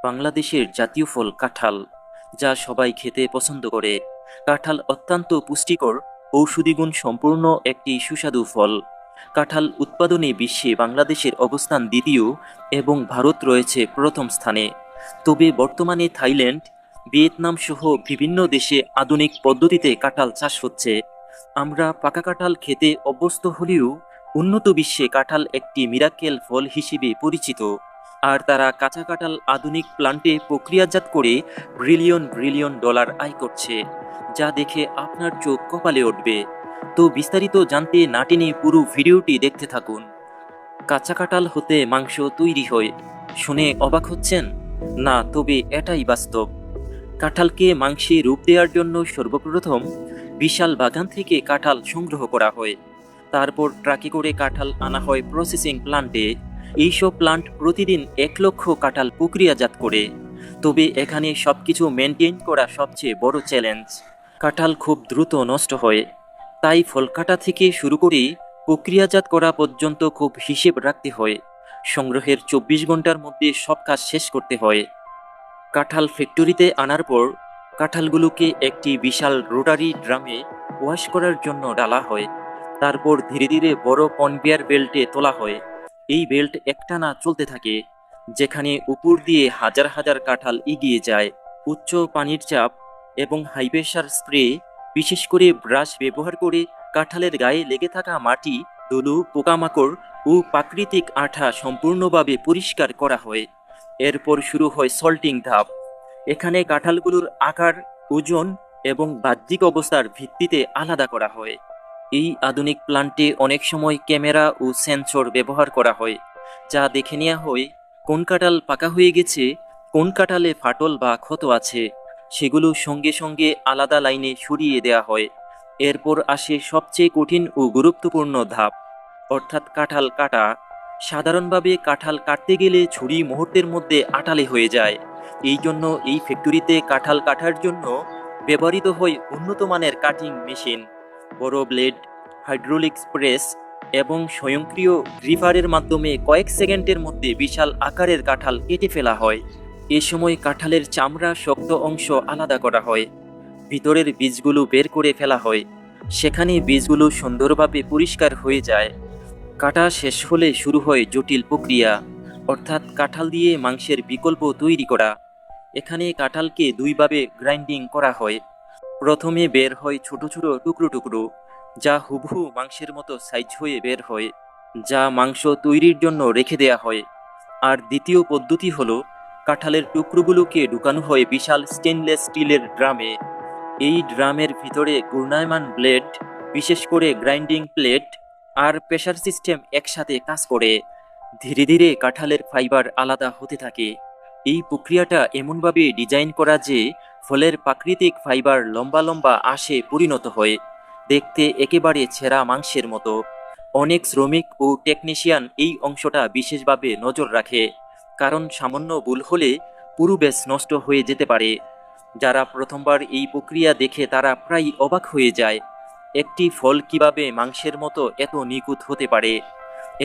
বাংলাদেশের জাতীয় ফল কাঁঠাল, যা সবাই খেতে পছন্দ করে। কাঁঠাল অত্যন্ত পুষ্টিকর, ঔষধি গুণ সম্পূর্ণ একটি সুস্বাদু ফল। কাঁঠাল উৎপাদনে বিশ্বে বাংলাদেশের অবস্থান দ্বিতীয় এবং ভারত রয়েছে প্রথম স্থানে। তবে বর্তমানে থাইল্যান্ড, ভিয়েতনাম সহ বিভিন্ন দেশে আধুনিক পদ্ধতিতে কাঁঠাল চাষ হচ্ছে। আমরা পাকা কাঁঠাল খেতে অভ্যস্ত হলেও উন্নত বিশ্বে কাঁঠাল একটি মিরাকেল ফল হিসেবে পরিচিত। আর তারা কাঁচা কাঁঠাল আধুনিক প্লান্টে প্রক্রিয়াজাত করে বিলিয়ন বিলিয়ন ডলার আয় করছে, যা দেখে আপনার চোখ কপালে উঠবে। তো বিস্তারিত জানতে না টেনে পুরো ভিডিওটি দেখতে থাকুন। কাঁচা কাঁঠাল হতে মাংস তৈরি হয়, শুনে অবাক হচ্ছেন? না, তবে এটাই বাস্তব। কাঁঠালকে মাংসে রূপ দেওয়ার জন্য সর্বপ্রথম বিশাল বাগান থেকে কাঁঠাল সংগ্রহ করা হয়। তারপর ট্রাকে করে কাঁঠাল আনা হয় প্রসেসিং প্লান্টে। এইসব প্লান্ট প্রতিদিন 1 লক্ষ কাঁঠাল প্রক্রিয়াজাত করে। তবে এখানে সবকিছু মেনটেন করা সবচেয়ে বড় চ্যালেঞ্জ। কাঁঠাল খুব দ্রুত নষ্ট হয়, তাই ফল কাটা থেকে শুরু করে প্রক্রিয়াজাত করা পর্যন্ত খুব হিসেব রাখতে হয়। সংগ্রহের 24 ঘন্টার মধ্যে সব কাজ শেষ করতে হয়। কাঁঠাল ফ্যাক্টরিতে আনার পর কাঁঠালগুলোকে একটি বিশাল রোটারি ড্রামে ওয়াশ করার জন্য ডালা হয়। তারপর ধীরে ধীরে বড় কনভেয়ার বেল্টে তোলা হয়। এই বেল্ট একটানা চলতে থাকে, যেখানে উপর দিয়ে হাজার হাজার কাঁঠাল এগিয়ে যায়। উচ্চ পানির চাপ এবং হাই প্রেশার স্প্রে, বিশেষ করে ব্রাশ ব্যবহার করে কাঁঠালের গায়ে লেগে থাকা মাটি, ধুলো, পোকামাকড় ও প্রাকৃতিক আঠা সম্পূর্ণভাবে পরিষ্কার করা হয়। এরপর শুরু হয় সল্টিং ধাপ। এখানে কাঁঠালগুলোর আকার, ওজন এবং বাহ্যিক অবস্থার ভিত্তিতে আলাদা করা হয়। এই আধুনিক প্লান্টে অনেক সময় ক্যামেরা ও সেন্সর ব্যবহার করা হয়, যা দেখে নেওয়া হয় কোন কাঁঠাল পাকা হয়ে গেছে, কোন কাঁঠালে ফাটল বা ক্ষত আছে। সেগুলো সঙ্গে সঙ্গে আলাদা লাইনে সরিয়ে দেওয়া হয়। এরপর আসে সবচেয়ে কঠিন ও গুরুত্বপূর্ণ ধাপ, অর্থাৎ কাঁঠাল কাটা। সাধারণভাবে কাঁঠাল কাটতে গেলে ছুরি মুহূর্তের মধ্যে আটালে হয়ে যায়। এই জন্য এই ফ্যাক্টরিতে কাঁঠাল কাটার জন্য ব্যবহৃত হয় উন্নত মানের কাটিং মেশিন, বড় ব্লেড, হাইড্রোলিক প্রেস এবং স্বয়ংক্রিয় গ্রিপারের মাধ্যমে কয়েক সেকেন্ডের মধ্যে বিশাল আকারের কাঁঠাল কেটে ফেলা হয়। এ সময় কাঁঠালের চামড়া, শক্ত অংশ আলাদা করা হয়, ভিতরের বীজগুলো বের করে ফেলা হয়। সেখানে বীজগুলো সুন্দরভাবে পরিষ্কার হয়ে যায়। কাটা শেষ হলে শুরু হয় জটিল প্রক্রিয়া, অর্থাৎ কাঁঠাল দিয়ে মাংসের বিকল্প তৈরি করা। এখানে কাঁঠালকে দুইভাবে গ্রাইন্ডিং করা হয়। প্রথমে বের হয় ছোট ছোট টুকরো টুকরো, যা হুবহু মাংসের মতো সাইজ হয়ে বের হয়, যা মাংস তৈরির জন্য রেখে দেয়া হয়। আর দ্বিতীয় পদ্ধতি হলো কাঁঠালের টুকরোগুলোকে ঢুকানো হয় বিশাল স্টেনলেস স্টিলের ড্রামে। এই ড্রামের ভিতরে ঘূর্ণায়মান ব্লেড, বিশেষ করে গ্রাইন্ডিং প্লেট আর প্রেসার সিস্টেম একসাথে কাজ করে। ধীরে ধীরে কাঁঠালের ফাইবার আলাদা হতে থাকে। এই প্রক্রিয়াটা এমনভাবে ডিজাইন করা যে ফলের প্রাকৃতিক ফাইবার লম্বা লম্বা আঁশে পরিণত হয়, দেখতে একেবারে ছেঁড়া মাংসের মতো। অনেক শ্রমিক ও টেকনিশিয়ান এই অংশটা বিশেষভাবে নজর রাখে, কারণ সামান্য ভুল হলে পুরো ব্যাচ নষ্ট হয়ে যেতে পারে। যারা প্রথমবার এই প্রক্রিয়া দেখে তারা প্রায় অবাক হয়ে যায়, একটি ফল কিভাবে মাংসের মতো এত নিখুঁত হতে পারে।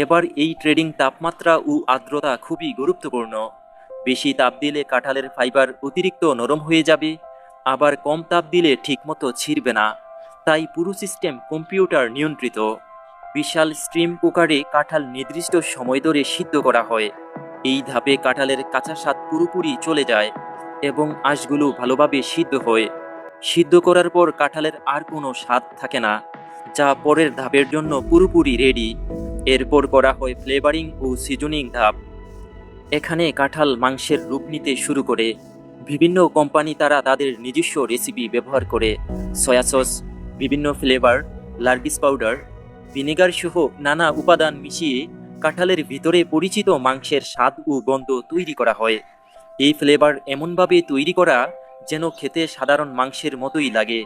এবার এই ট্রেডিং তাপমাত্রা ও আর্দ্রতা খুবই গুরুত্বপূর্ণ। বেশি তাপ দিলে কাঁঠালের ফাইবার অতিরিক্ত নরম হয়ে যাবে, আবার কম তাপ দিলে ঠিকমতো ছিঁড়বে না। তাই পুরো সিস্টেম কম্পিউটার নিয়ন্ত্রিত। বিশাল স্টিম কুকারে কাঁঠাল নির্দিষ্ট সময় ধরে সিদ্ধ করা হয়। এই ধাপে কাঁঠালের কাঁচা স্বাদ পুরোপুরি চলে যায় এবং আঁশগুলো ভালোভাবে সিদ্ধ হয়। সিদ্ধ করার পর কাঁঠালের আর কোনো স্বাদ থাকে না, যা পরের ধাপের জন্য পুরোপুরি রেডি। এরপর করা হয় ফ্লেভারিং ও সিজনিং ধাপ। এখানে কাঁঠাল মাংসের রূপ নিতে শুরু করে। বিভিন্ন কোম্পানি তারা তাদের নিজস্ব রেসিপি ব্যবহার করে, সয়া সস, বিভিন্ন ফ্লেভার, লার্গিস পাউডার, ভিনেগার সহ নানা উপাদান মিশিয়ে কাঁঠালের ভিতরে পরিচিত মাংসের স্বাদ ও গন্ধ তৈরি করা হয়। এই ফ্লেভার এমনভাবে তৈরি করা যেন খেতে সাধারণ মাংসের মতোই লাগে।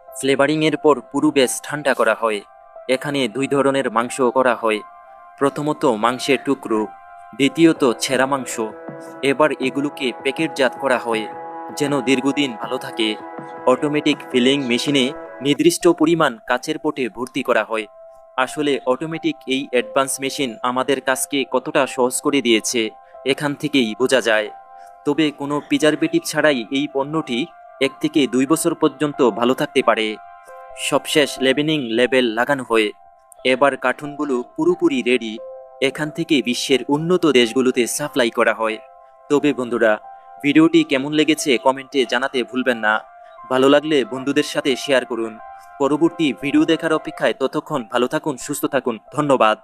ফ্লেভারিংয়ের পর পুরো ব্যাচ ঠান্ডা করা হয়। এখানে দুই ধরনের মাংস করা হয়, প্রথমত মাংসের টুকরো, দ্বিতীয়ত ছেঁড়া মাংস। এবার এগুলোকে প্যাকেটজাত করা হয় যেন দীর্ঘদিন ভালো থাকে। অটোমেটিক ফিলিং মেশিনে নির্দিষ্ট পরিমাণ কাচের পটে ভর্তি করা হয়। আসলে অটোমেটিক এই অ্যাডভান্স মেশিন আমাদের কাজকে কতটা সহজ করে দিয়েছে এখান থেকেই বোঝা যায়। তবে কোনো প্রিজারভেটিভ ছাড়াই এই পণ্যটি 1 থেকে 2 বছর পর্যন্ত ভালো থাকতে পারে। সবশেষ লেবেলিং লেবেল লাগানো হয়ে এবার কার্টুনগুলো পুরোপুরি রেডি। এখান থেকে বিশ্বের উন্নত দেশগুলোতে সাপ্লাই করা হয়। তবে বন্ধুরা, ভিডিওটি কেমন লেগেছে কমেন্টে জানাতে ভুলবেন না। ভালো লাগলে বন্ধুদের সাথে শেয়ার করুন। পরবর্তী ভিডিও দেখার অপেক্ষায় ততক্ষণ ভালো থাকুন, সুস্থ থাকুন। ধন্যবাদ।